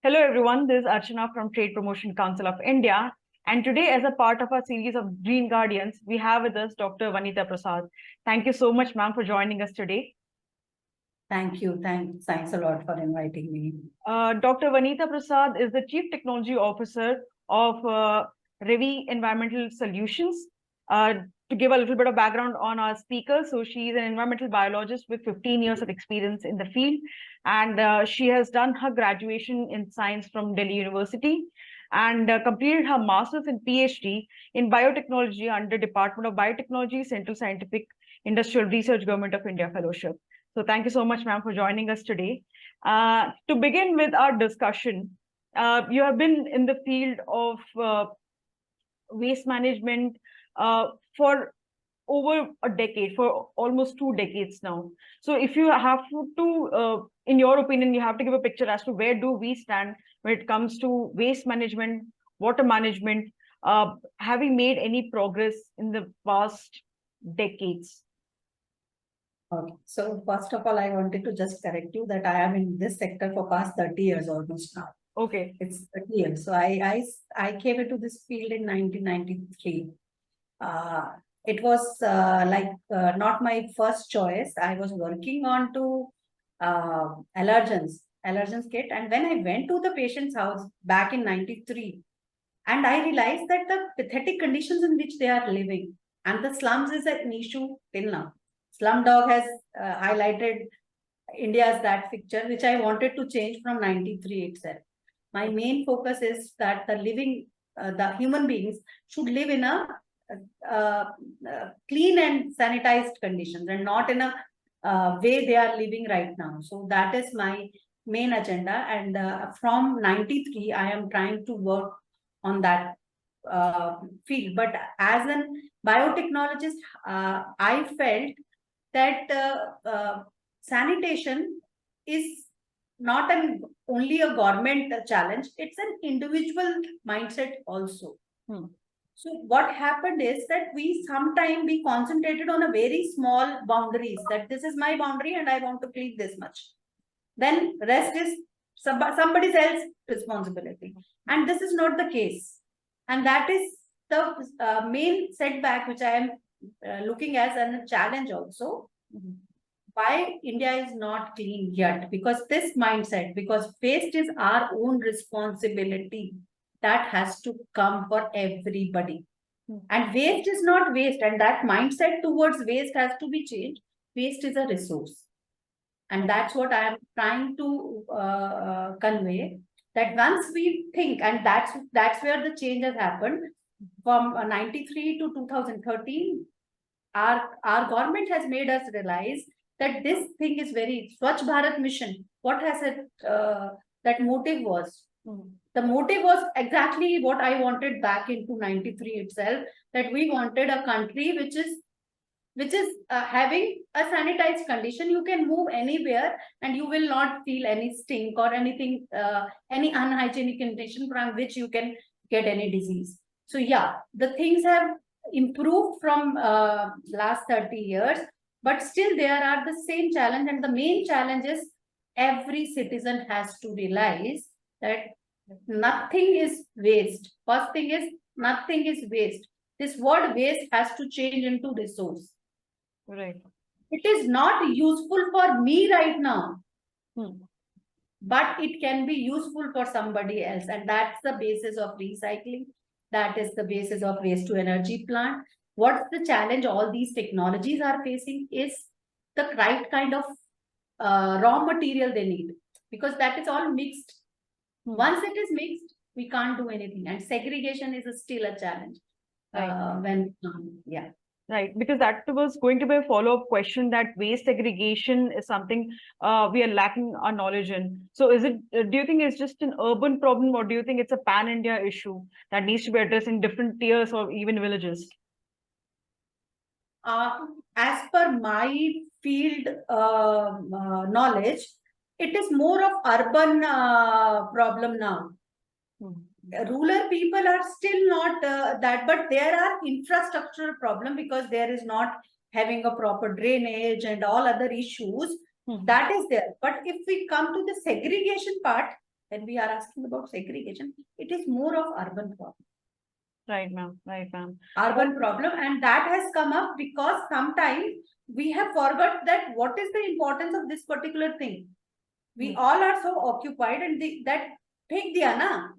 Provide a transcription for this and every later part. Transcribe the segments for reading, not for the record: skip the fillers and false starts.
Hello everyone, this is Archana from Trade Promotion Council of India. And today, as a part of our series of Green Guardians, we have with us Dr. Vanita Prasad. Thank you so much, ma'am, for joining us today. Thank you. Thanks a lot for inviting me. Dr. Vanita Prasad is the Chief Technology Officer of REVY Environmental Solutions. To give a little bit of background on our speaker, so she is an environmental biologist with 15 years of experience in the field, and she has done her graduation in science from Delhi University and completed her master's and Ph.D. in biotechnology under Department of Biotechnology, Central Scientific Industrial Research, Government of India Fellowship. So thank you so much, ma'am, for joining us today. To begin with our discussion, you have been in the field of waste management for over a decade, for almost 2 decades now. So if you have to, in your opinion, you have to give a picture as to where do we stand when it comes to waste management, water management. Have we made any progress in the past decades? Okay. So first of all, I wanted to just correct you that I am in this sector for past 30 years almost now. Okay. It's 30 years. So I came into this field in 1993. It was not my first choice. I was working on to allergens kit. And when I went to the patient's house back in 93, and I realized that the pathetic conditions in which they are living, and the slums is an issue till now. Slumdog has highlighted India as that picture, which I wanted to change from 93 itself. My main focus is that the human beings should live in a clean and sanitized conditions and not in a way they are living right now. So that is my main agenda. And from 93, I am trying to work on that field. But as a biotechnologist, I felt that sanitation is not only a government challenge, it's an individual mindset also. So what happened is that we concentrated on a very small boundaries, that this is my boundary and I want to clean this much. Then rest is somebody else's responsibility. And this is not the case. And that is the main setback which I am looking as a challenge also. Why India is not clean yet? Because this mindset, because waste is our own responsibility, that has to come for everybody. And waste is not waste, and that mindset towards waste has to be changed. Waste is a resource. And that's what I am trying to convey, that once we think, and that's where the change has happened, from 93 to 2013, our government has made us realize that this thing is very Swachh Bharat mission. What has it, that motive was? The motive was exactly what I wanted back into 93 itself, that we wanted a country which is having a sanitized condition. You can move anywhere and you will not feel any stink or anything, any unhygienic condition from which you can get any disease. So yeah, the things have improved from last 30 years, but still there are the same challenge. And the main challenge is every citizen has to realize that nothing is waste. First thing is, nothing is waste. This word waste has to change into resource. Right. It is not useful for me right now, but it can be useful for somebody else. And that's the basis of recycling. That is the basis of waste to energy plant. What's the challenge all these technologies are facing is the right kind of raw material they need, because that is all mixed. Once it is mixed, we can't do anything. And segregation is still a challenge. Right. Right, because that was going to be a follow-up question, that waste segregation is something we are lacking our knowledge in. So is it, do you think it's just an urban problem, or do you think it's a pan-India issue that needs to be addressed in different tiers or even villages? As per my field knowledge, it is more of urban problem now. Rural people are still not that, but there are infrastructural problem, because there is not having a proper drainage and all other issues. That is there. But if we come to the segregation part, when we are asking about segregation, it is more of urban problem. Right, ma'am. Right, ma'am. Urban problem, and that has come up because sometimes we have forgot that what is the importance of this particular thing. We all are so occupied, and that thing,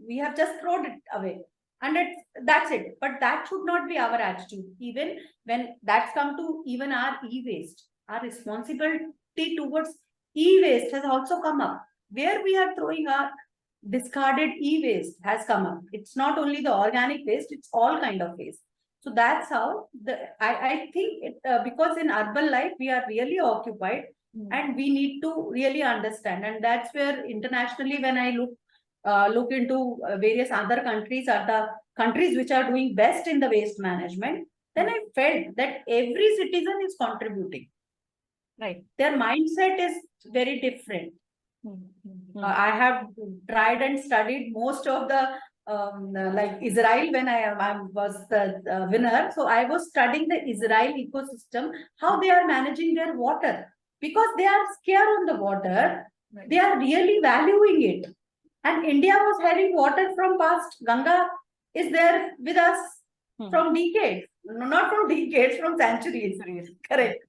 we have just thrown it away, and that's it. But that should not be our attitude. Even when that's come to even our e-waste, our responsibility towards e-waste has also come up, where we are throwing our discarded e-waste has come up. It's not only the organic waste, it's all kind of waste. So that's how I think it, because in urban life we are really occupied, and we need to really understand. And that's where internationally, when I look into various other countries, are the countries which are doing best in the waste management, then I felt that every citizen is contributing. Right. Their mindset is very different. I have tried and studied most of the like Israel when I was the winner. So I was studying the Israel ecosystem, how they are managing their water, because they are scared on the water. Right. They are really valuing it. And India was having water from past. Ganga is there with us from decades, not from decades, from centuries. Correct.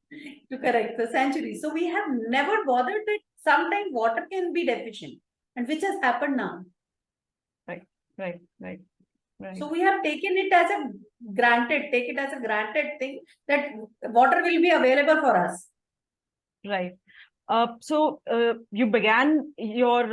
To correct the centuries. So we have never bothered that sometimes water can be deficient, and which has happened now. Right. So we have taken it as a granted thing that water will be available for us. Right. So you began your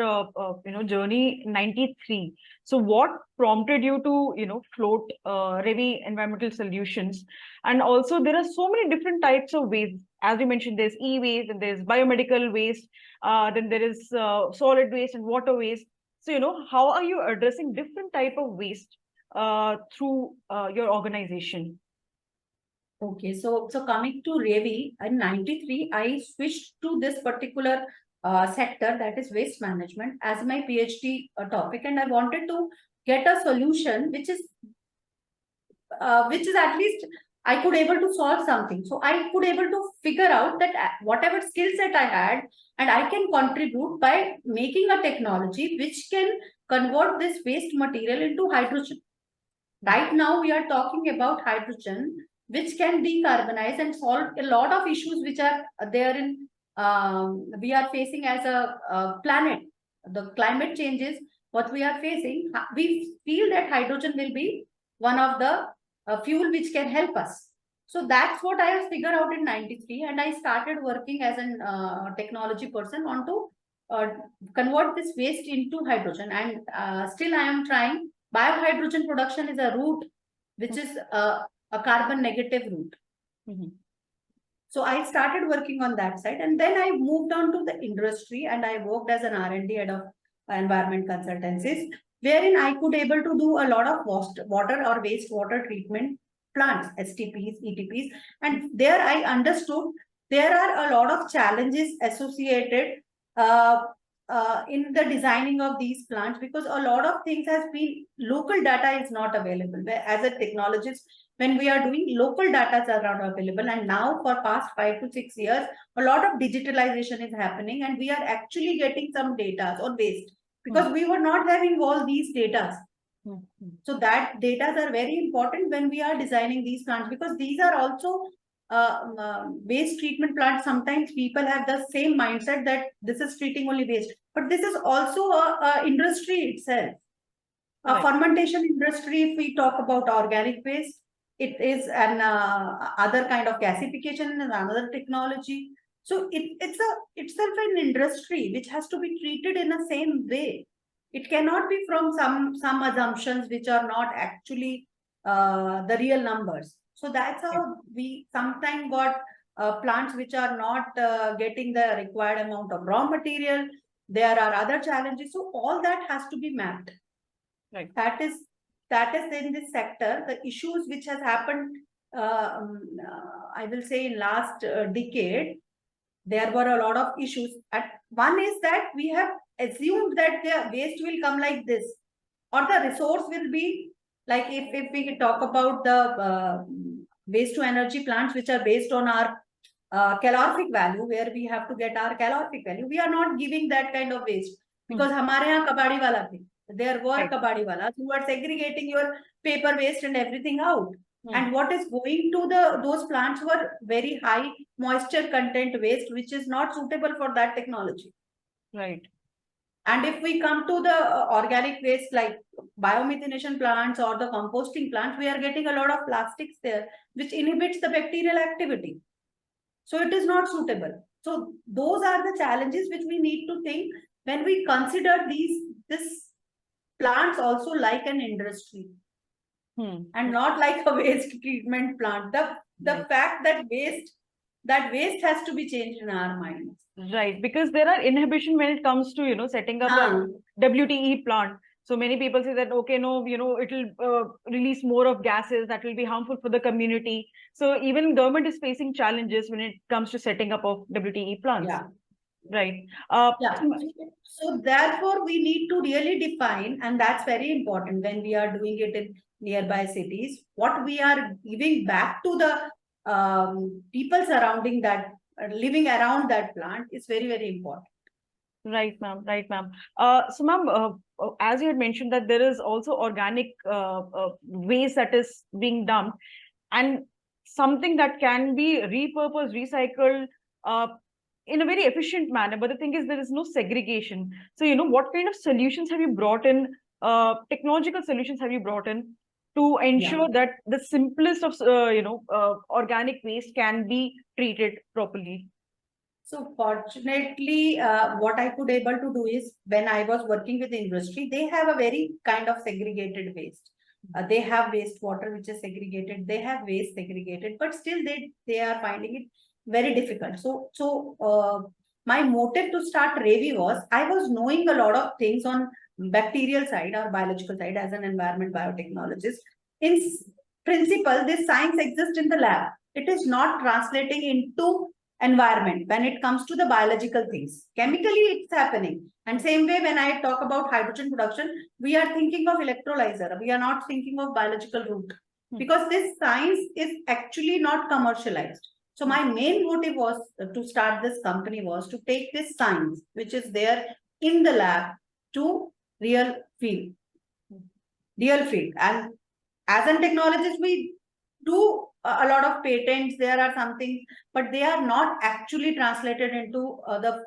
journey in 93. So what prompted you to float REVY Environmental Solutions? And also there are so many different types of waste. As you mentioned, there's e-waste and there's biomedical waste. Then there is solid waste and water waste. So how are you addressing different type of waste through your organization? Okay, so coming to REVY, in 93, I switched to this particular sector, that is waste management, as my PhD topic, and I wanted to get a solution which is at least I could able to solve something. So I could able to figure out that whatever skill set I had, and I can contribute by making a technology which can convert this waste material into hydrogen. Right now, we are talking about hydrogen, which can decarbonize and solve a lot of issues which are there in we are facing as a planet. The climate changes, what we are facing, we feel that hydrogen will be one of the fuel which can help us. So that's what I have figured out in 93, and I started working as a technology person on to convert this waste into hydrogen, and still I am trying. Biohydrogen production is a route which is a carbon negative route. So I started working on that side, and then I moved on to the industry, and I worked as an R&D head of environment consultancies, wherein I could able to do a lot of water or wastewater treatment plants, STPs, ETPs, and there I understood there are a lot of challenges associated in the designing of these plants, because a lot of things has been, local data is not available. As a technologist, when we are doing, local data are not available, and now for past 5 to 6 years, a lot of digitalization is happening, and we are actually getting some data on waste, because we were not having all these data. So that data are very important when we are designing these plants, because these are also waste treatment plants. Sometimes people have the same mindset that this is treating only waste, but this is also a industry itself. A fermentation industry, if we talk about organic waste, it is an other kind of gasification and another technology. So it's itself an industry which has to be treated in the same way. It cannot be from some assumptions which are not actually the real numbers. So that's how we sometimes got plants which are not getting the required amount of raw material. There are other challenges. So all that has to be mapped. Right. That is in this sector, the issues which has happened, I will say in last decade, there were a lot of issues. One is that we have assumed that the waste will come like this, or the resource will be like, if we talk about the waste to energy plants which are based on our calorific value, where we have to get our calorific value, we are not giving that kind of waste. because हमारे यहाँ कबाड़ी वाला थे. There were Right. kabadi walas who are segregating your paper waste and everything out. Hmm. And what is going to those plants were very high moisture content waste, which is not suitable for that technology. Right. And if we come to the organic waste like biomethanation plants or the composting plants, we are getting a lot of plastics there, which inhibits the bacterial activity. So it is not suitable. So those are the challenges which we need to think when we consider this plants also like an industry and not like a waste treatment plant. The fact that waste has to be changed in our minds. Right, because there are inhibition when it comes to, setting up a WTE plant. So many people say that, okay, no, it'll release more of gases that will be harmful for the community. So even government is facing challenges when it comes to setting up of WTE plants. Yeah. Right. Yeah. So therefore, we need to really define, and that's very important when we are doing it in nearby cities, what we are giving back to the people surrounding that, living around that plant is very, very important. Right, ma'am. Right, ma'am. So, ma'am, as you had mentioned that there is also organic waste that is being dumped, and something that can be repurposed, recycled in a very efficient manner. But the thing is, there is no segregation. So, what kind of solutions have you brought in? Technological solutions have you brought in to ensure that the simplest of organic waste can be treated properly? So fortunately, what I could able to do is when I was working with the industry, they have a very kind of segregated waste. They have wastewater which is segregated. They have waste segregated, but still they are finding it very difficult. So my motive to start REVY was I was knowing a lot of things on bacterial side or biological side as an environment biotechnologist. In principle, this science exists in the lab. It is not translating into environment when it comes to the biological things. Chemically, it's happening. And same way, when I talk about hydrogen production, we are thinking of electrolyzer. We are not thinking of biological route because this science is actually not commercialized. So my main motive was to start this company was to take this science, which is there in the lab, to real field. And as a technologist, we do a lot of patents. There are some things, but they are not actually translated into the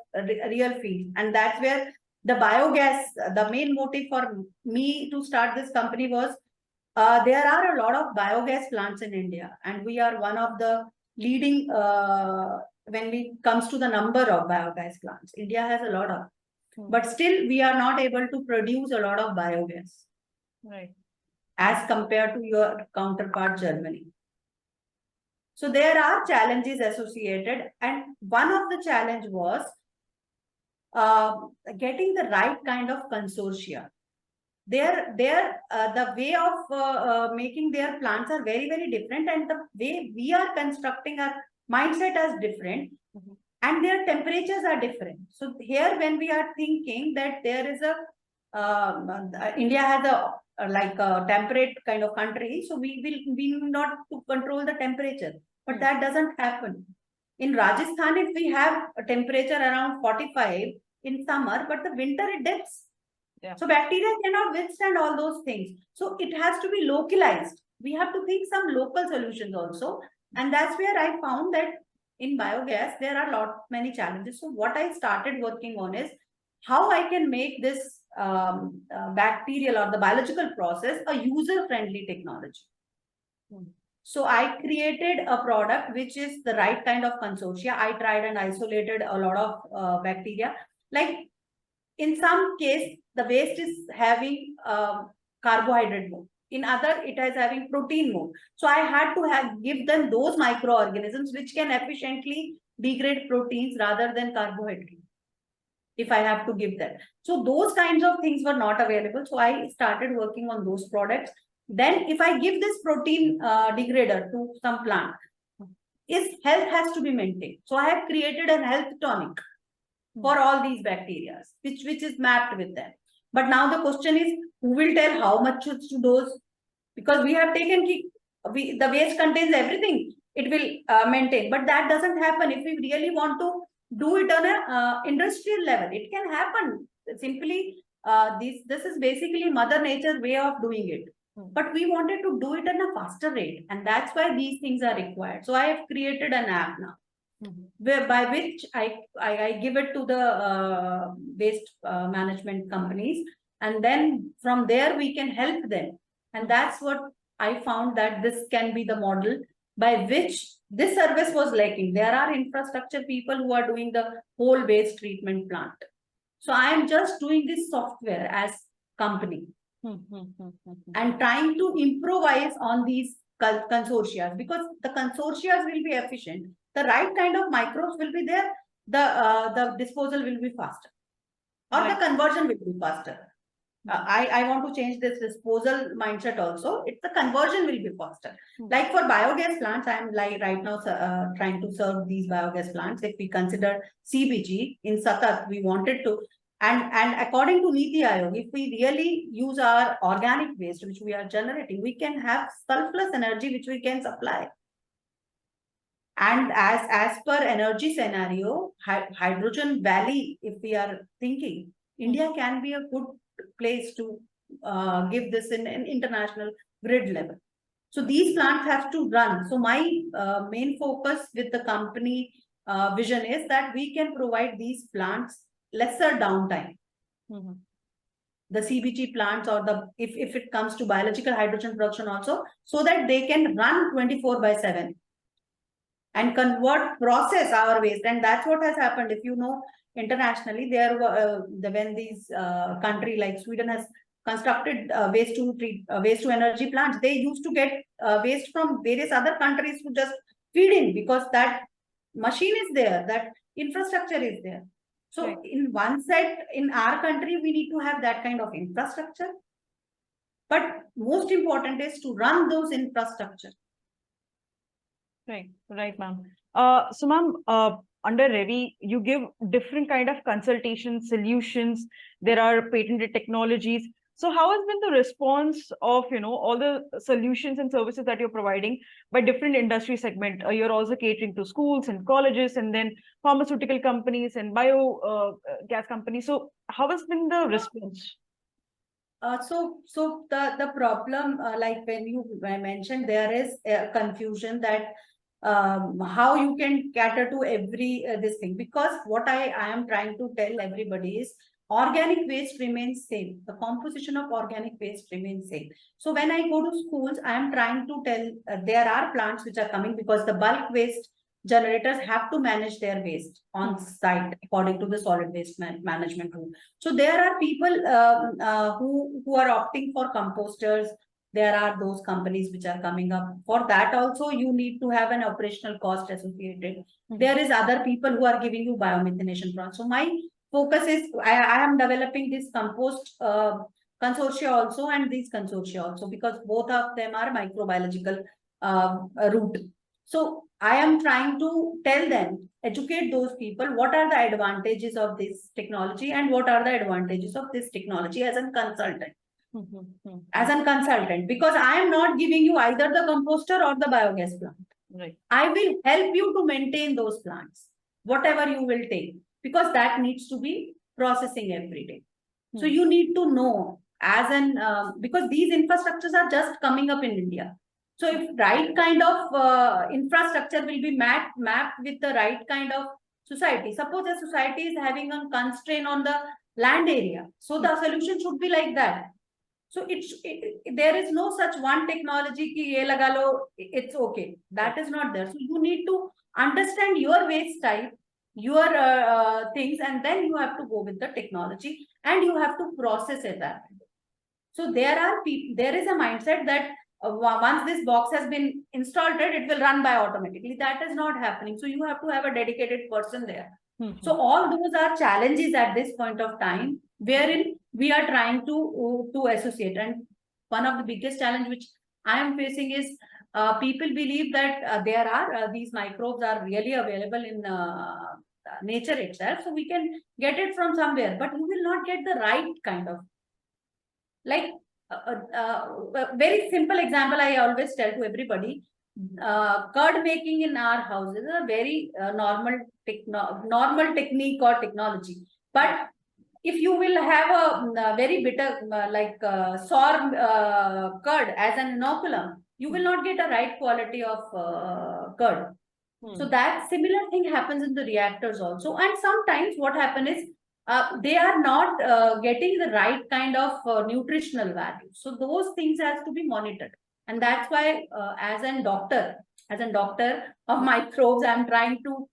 real field. And that's where the biogas, the main motive for me to start this company was there are a lot of biogas plants in India, and we are one of the leading when it comes to the number of biogas plants. India has a lot of, but still we are not able to produce a lot of biogas. Right. As compared to your counterpart Germany. So there are challenges associated, and one of the challenge was getting the right kind of consortia. The way of making their plants are very, very different, and the way we are constructing our mindset is different, and their temperatures are different. So here, when we are thinking that there is a India has like a temperate kind of country, so we will not to control the temperature, but that doesn't happen. In Rajasthan, if we have a temperature around 45 in summer, but the winter it dips. Yeah. So bacteria cannot withstand all those things. So it has to be localized. We have to think some local solutions also. And that's where I found that in biogas, there are many challenges. So what I started working on is how I can make this bacterial or the biological process a user-friendly technology. So I created a product which is the right kind of consortia. I tried and isolated a lot of bacteria. Like in some case, the waste is having carbohydrate mode. In other, it is having protein mode. So I had to give them those microorganisms which can efficiently degrade proteins rather than carbohydrate, if I have to give that. So those kinds of things were not available. So I started working on those products. Then if I give this protein degrader to some plant, its health has to be maintained. So I have created a health tonic for all these bacteria, which is mapped with them. But now the question is, who will tell how much to dose? Because we have taken, the waste contains everything. It will maintain, but that doesn't happen. If we really want to do it on a industrial level. It can happen simply. This is basically Mother Nature's way of doing it. But we wanted to do it at a faster rate, and that's why these things are required. So I have created an app now, by which I give it to the waste management companies, and then from there we can help them. And that's what I found, that this can be the model by which this service was lacking. There are infrastructure people who are doing the whole waste treatment plant. So I am just doing this software as company and trying to improvise on these consortia, because the consortia will be efficient. The right kind of microbes will be there. The disposal will be faster, or the conversion will be faster. I want to change this disposal mindset also. The conversion will be faster. Like for biogas plants, I am like right now trying to serve these biogas plants. If we consider CBG in Satak, we wanted to, and according to Niti Aayog, if we really use our organic waste, which we are generating, we can have surplus energy which we can supply. And as per energy scenario, hydrogen valley, if we are thinking, India can be a good place to give this in an international grid level. So these plants have to run. So my main focus with the company vision is that we can provide these plants lesser downtime. The CBG plants, or the if it comes to biological hydrogen production also, so that they can run 24/7 and convert, process our waste. And that's what has happened. If you know, internationally, there when these country like Sweden has constructed waste to energy plants, they used to get waste from various other countries to just feed in, because that machine is there, that infrastructure is there. So in one side, in our country, we need to have that kind of infrastructure. But most important is to run those infrastructure. Right, ma'am. So ma'am, under REVY, you give different kind of consultation solutions. There are patented technologies. So how has been the response of, all the solutions and services that you're providing by different industry segment? You're also catering to schools and colleges, and then pharmaceutical companies and bio gas companies. So how has been the response? So the problem, like when you mentioned, there is a confusion that how you can cater to every this thing, because what I am trying to tell everybody is organic waste remains same. The composition of organic waste remains same. So when I go to schools, I am trying to tell there are plants which are coming, because the bulk waste generators have to manage their waste on site according to the solid waste management rule. So there are people who are opting for composters. There are those companies which are coming up. For that also, you need to have an operational cost associated. There is other people who are giving you biomethanation plants. So my focus is, I am developing this compost consortia also, and these consortia also, because both of them are microbiological route. So I am trying to tell them, educate those people, what are the advantages of this technology and what are the advantages of this technology as a consultant. As a consultant, because I am not giving you either the composter or the biogas plant. Right. I will help you to maintain those plants, whatever you will take, because that needs to be processing every day. So you need to know as an, because these infrastructures are just coming up in India. So if right kind of infrastructure will be mapped with the right kind of society, suppose a society is having a constraint on the land area, so the solution should be like that. So there is no such one technology ki ye laga lo, it's okay. That is not there. So you need to understand your waste type, your things, and then you have to go with the technology and you have to process it that way. So there is a mindset that once this box has been installed, it will run by automatically. That is not happening. So you have to have a dedicated person there. So all those are challenges at this point of time, wherein we are trying to associate. And one of the biggest challenge which I am facing is people believe that there are these microbes are really available in nature itself, so we can get it from somewhere, but you will not get the right kind of, like a very simple example I always tell to everybody. curd making in our house is a very normal technique or technology. But if you will have a very bitter, sour curd as an inoculum, you will not get a right quality of curd. So that similar thing happens in the reactors also. And sometimes what happens is they are not getting the right kind of nutritional value. So those things has to be monitored. And that's why as a doctor of microbes, I'm trying to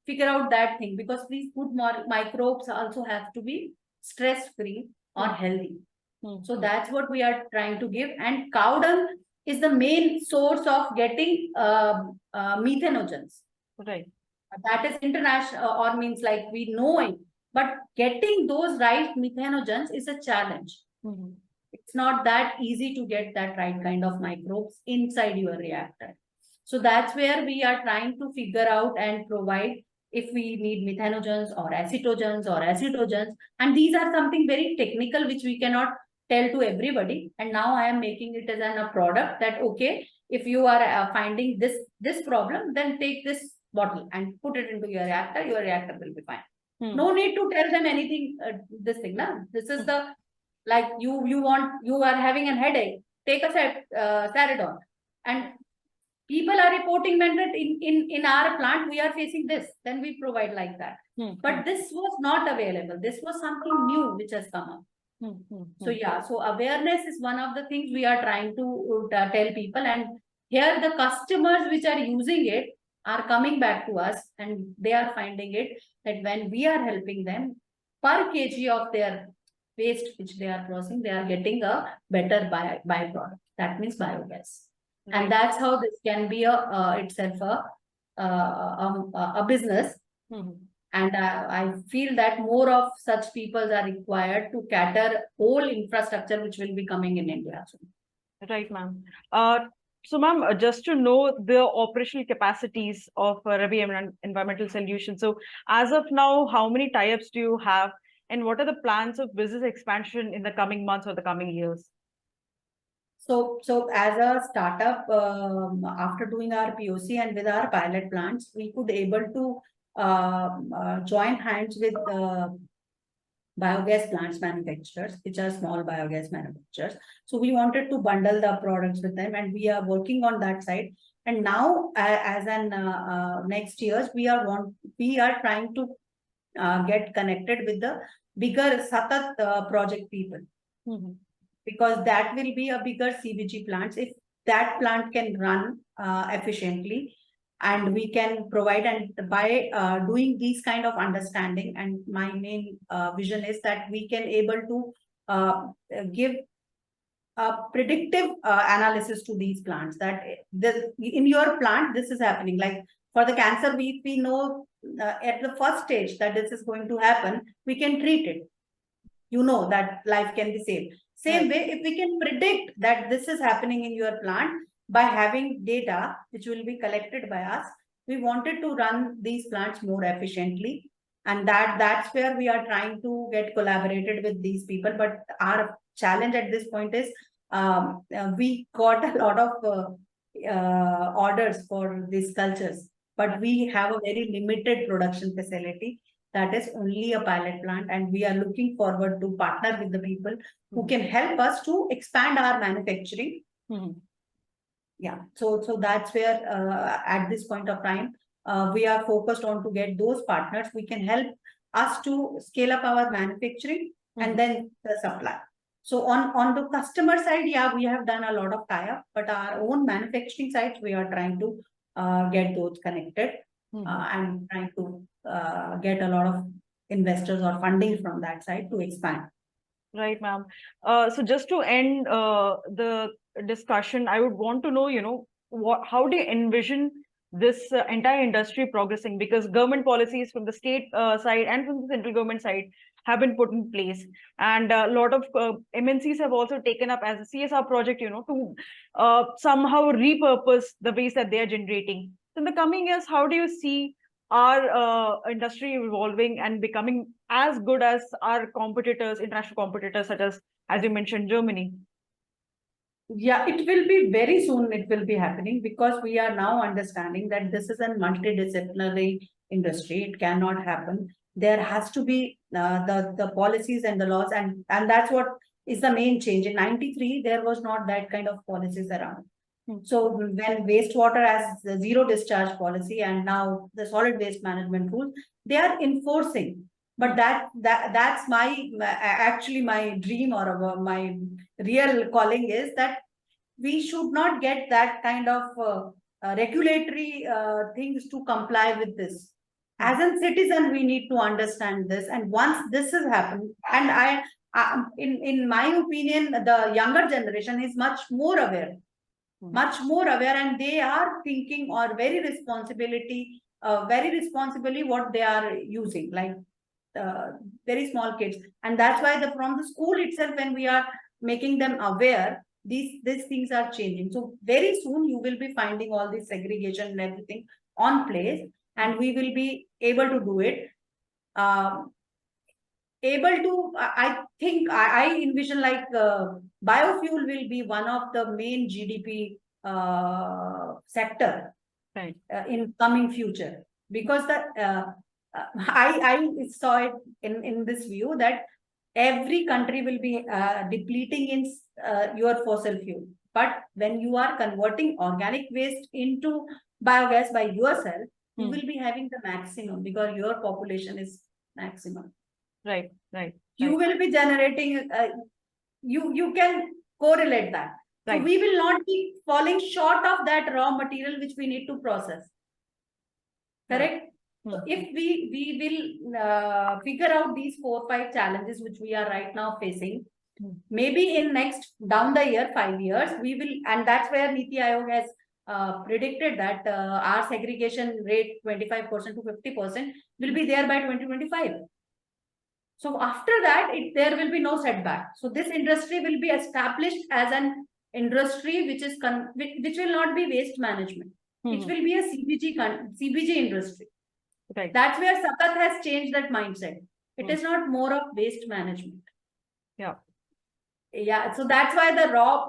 figure out that thing, because these food microbes also have to be stress-free or healthy. So that's what we are trying to give. And cow dung is the main source of getting methanogens. Right. That is international, or means like we know it, but getting those right methanogens is a challenge. It's not that easy to get that right kind of microbes inside your reactor. So that's where we are trying to figure out and provide if we need methanogens or acetogens or acidogens. And these are something very technical which we cannot tell to everybody. And now I am making it as a product that, okay, if you are finding this problem, then take this bottle and put it into your reactor will be fine. No need to tell them anything, this thing. No? This is the, like you are having a headache, take a Saridon. And people are reporting that in our plant, we are facing this, then we provide like that. But this was not available. This was something new which has come up. So yeah, so awareness is one of the things we are trying to tell people. And here the customers which are using it are coming back to us, and they are finding it that when we are helping them, per kg of their waste which they are processing, they are getting a better byproduct. That means biogas. Right. And that's how this can be itself a business. And I feel that more of such people are required to cater whole infrastructure which will be coming in India. Right, ma'am. So, ma'am, just to know the operational capacities of REVY Environmental Solutions. So, as of now, how many tie-ups do you have, and what are the plans of business expansion in the coming months or the coming years? So as a startup, after doing our POC and with our pilot plants, we could able to join hands with biogas plants manufacturers, which are small biogas manufacturers. So we wanted to bundle the products with them, and we are working on that side. And now, as an next years, we are trying to get connected with the bigger Satat project people. Because that will be a bigger CBG plants. If that plant can run efficiently, and we can provide, and by doing these kind of understanding, and my main vision is that we can able to give a predictive analysis to these plants, that in your plant this is happening. Like for the cancer, we know at the first stage that this is going to happen, we can treat it. You know that life can be saved. Same way, if we can predict that this is happening in your plant by having data which will be collected by us, we wanted to run these plants more efficiently. And that's where we are trying to get collaborated with these people. But our challenge at this point is we got a lot of orders for these cultures, but we have a very limited production facility. That is only a pilot plant, and we are looking forward to partner with the people who can help us to expand our manufacturing. Yeah, so that's where at this point of time we are focused on to get those partners. We can help us to scale up our manufacturing and then the supply. So on the customer side, yeah, we have done a lot of tie-up, but our own manufacturing sites, we are trying to get those connected. And trying to get a lot of investors or funding from that side to expand. Right, ma'am. So just to end the discussion, I would want to know, how do you envision this entire industry progressing? Because government policies from the state side and from the central government side have been put in place, and a lot of MNCs have also taken up as a CSR project, to somehow repurpose the waste that they are generating. So in the coming years, how do you see our industry evolving and becoming as good as our competitors, international competitors, such as you mentioned, Germany? Yeah, it will be very soon. It will be happening because we are now understanding that this is a multidisciplinary industry. It cannot happen. There has to be the policies and the laws, and that's what is the main change. In '93, there was not that kind of policies around. So when wastewater has the zero discharge policy and now the solid waste management rules, they are enforcing. But that's my actually my dream or my real calling is that we should not get that kind of regulatory things to comply with this. As a citizen, we need to understand this. And once this has happened, and in my opinion, the younger generation is much more aware, and they are thinking or very responsibly what they are using, like very small kids. And that's why from the school itself, when we are making them aware, these things are changing. So very soon you will be finding all this segregation and everything on place, and we will be able to do it. I think I envision like biofuel will be one of the main GDP sector in coming future, because I saw it in this view that every country will be depleting in your fossil fuel. But when you are converting organic waste into biogas by yourself, you will be having the maximum because your population is maximum. Right. You will be generating, you can correlate that. So we will not be falling short of that raw material which we need to process. Correct? So if we will figure out these 4-5 challenges which we are right now facing, maybe in next down the year 5 years we will, and that's where Niti Aayog has predicted that our segregation rate 25% to 50% will be there by 2025. So after that, there will be no setback. So this industry will be established as an industry which will not be waste management. It will be a CBG industry. Right. That's where Sakat has changed that mindset. It is not more of waste management. Yeah. So that's why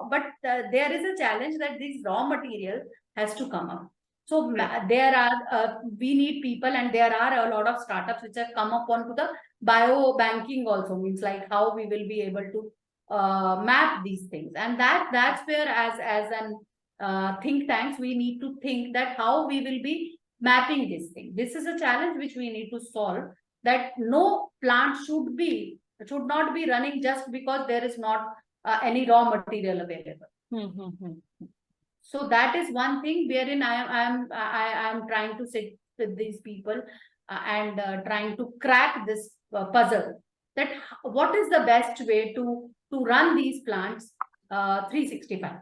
but there is a challenge that this raw material has to come up. So there are, we need people, and there are a lot of startups which have come up onto the biobanking also, means like how we will be able to map these things. And that's where as an think tanks, we need to think that how we will be mapping this thing. This is a challenge which we need to solve, that no plant should not be running just because there is not any raw material available. So that is one thing wherein I am trying to sit with these people and trying to crack this puzzle, that what is the best way to run these plants 365,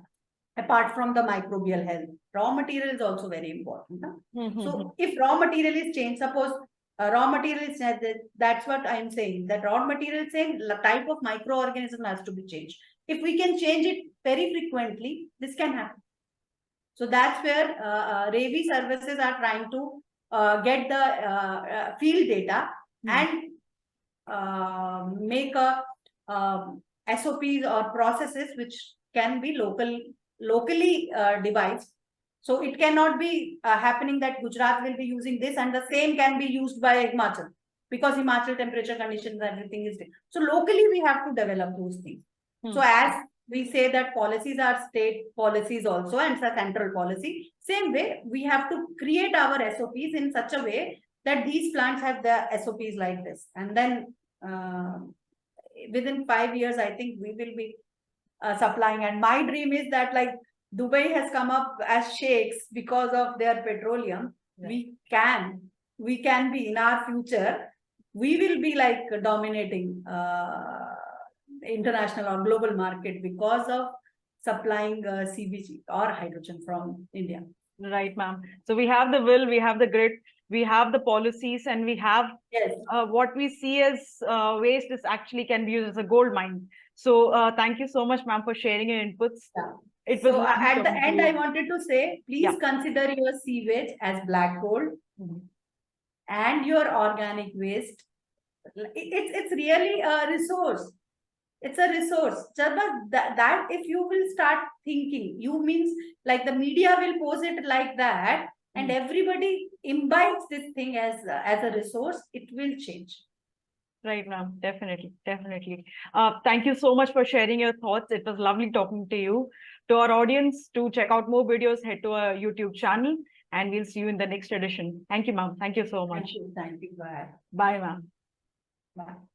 apart from the microbial health. Raw material is also very important. So if raw material is changed, suppose raw material is that's what I'm saying, that raw material is saying the type of microorganism has to be changed. If we can change it very frequently, this can happen. So that's where REVY services are trying to get the field data and make a SOPs or processes which can be locally devised. So it cannot be happening that Gujarat will be using this and the same can be used by Himachal, because Himachal temperature conditions, everything is different. So locally we have to develop those things. So as we say that policies are state policies also and it's a central policy, same way we have to create our SOPs in such a way that these plants have the SOPs like this. And then within 5 years, I think we will be supplying. And my dream is that, like, Dubai has come up as sheikhs because of their petroleum. We can be in our future, we will be like dominating international or global market because of supplying CBG or hydrogen from India. Right, ma'am. So we have the will, we have the grit, we have the policies, and we have what we see as waste is actually can be used as a gold mine. So thank you so much, ma'am, for sharing your inputs. It was at the end, I wanted to say, please consider your sewage as black gold and your organic waste. It's really a resource. It's a resource. That if you will start thinking. You means like the media will pose it like that, and everybody imbibes this thing as a resource, it will change. Right, ma'am. Definitely, definitely. Thank you so much for sharing your thoughts. It was lovely talking to you. To our audience, to check out more videos, head to our YouTube channel, and we'll see you in the next edition. Thank you, ma'am. Thank you so much. Thank you. Bye. Bye, ma'am. Bye.